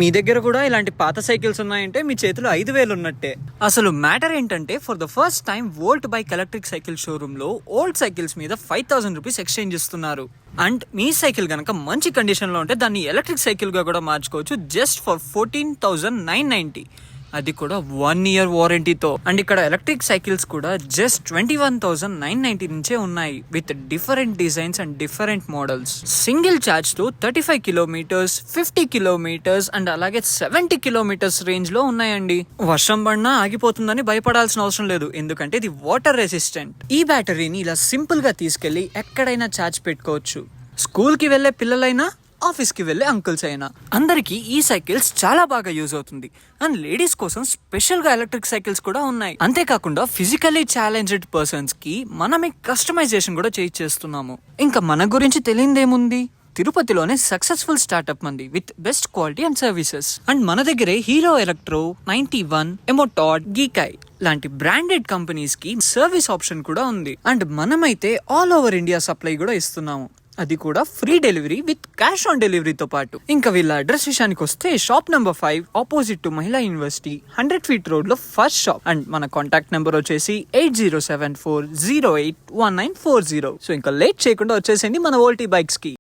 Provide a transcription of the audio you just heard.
మీ దగ్గర కూడా ఇలాంటి పాత సైకిల్స్ ఉన్నాయంటే మీ చేతిలో 5,000 ఉన్నట్టే. అసలు మ్యాటర్ ఏంటంటే for the first time volt bike electric cycle showroom లో ఓల్డ్ సైకిల్స్ మీద 5,000 రూపీస్ ఎక్స్చేంజ్ ఇస్తున్నారు. అండ్ మీ సైకిల్ గనక మంచి కండిషన్ లో ఉంటే దాన్ని ఎలక్ట్రిక్ సైకిల్ గా కూడా మార్చుకోవచ్చు జస్ట్ ఫర్ 14,990. అది కూడా 1 year వారంటీతో. అండ్ ఇక్కడ ఎలక్ట్రిక్ సైకిల్స్ కూడా జస్ట్ 21,990 నుంచే ఉన్నాయి with different designs and different models. Single charge తో 35 కిలోమీటర్స్, 50 కిలోమీటర్స్ అండ్ అలాగే 70 కిలోమీటర్స్ రేంజ్ లో ఉన్నాయండి. వర్షం పడినా ఆగిపోతుందని భయపడాల్సిన అవసరం లేదు, ఎందుకంటే ఇది వాటర్ రెసిస్టెంట్. ఈ బ్యాటరీని ఇలా సింపుల్ గా తీసుకెళ్లి ఎక్కడైనా ఛార్జ్ పెట్టుకోవచ్చు. స్కూల్ కి వెళ్లే పిల్లలైనా, ఆఫీస్ కి వెళ్లే అంకుల్స్ అయినా అందరికి ఈ సైకిల్స్ చాలా బాగా యూజ్ అవుతుంది. అండ్ లేడీస్ కోసం స్పెషల్ గా ఎలక్ట్రిక్ సైకిల్స్ కూడా ఉన్నాయి. అంతేకాకుండా ఫిజికల్లీ ఛాలెంజ్డ్ పర్సన్స్ కి మనమే కస్టమైజేషన్ కూడా చేస్తున్నాము. ఇంకా మన గురించి తెలియదేముంది, తిరుపతిలోనే సక్సెస్ఫుల్ స్టార్ట్అప్ మంది with best quality and services. And మన దగ్గరే హీరో ఎలక్ట్రో, 91, ఎమోటాడ్, గీకై లాంటి బ్రాండెడ్ కంపెనీస్ కి సర్వీస్ ఆప్షన్ కూడా ఉంది. అండ్ మనమైతే ఆల్ ఓవర్ ఇండియా సప్లై కూడా ఇస్తున్నాము, అది కూడా free delivery with cash on డెలివరీతో పాటు. ఇంకా వీళ్ళ అడ్రస్ విషయానికి వస్తే shop number 5 opposite to Mahila university, 100 feet road లో ఫస్ట్ షాప్. అండ్ మన కాంటాక్ట్ నెంబర్ వచ్చేసి 8074081940. సో ఇంకా లేట్ చేయకుండా వచ్చేసేయండి మన వోల్టీ బైక్స్ కి.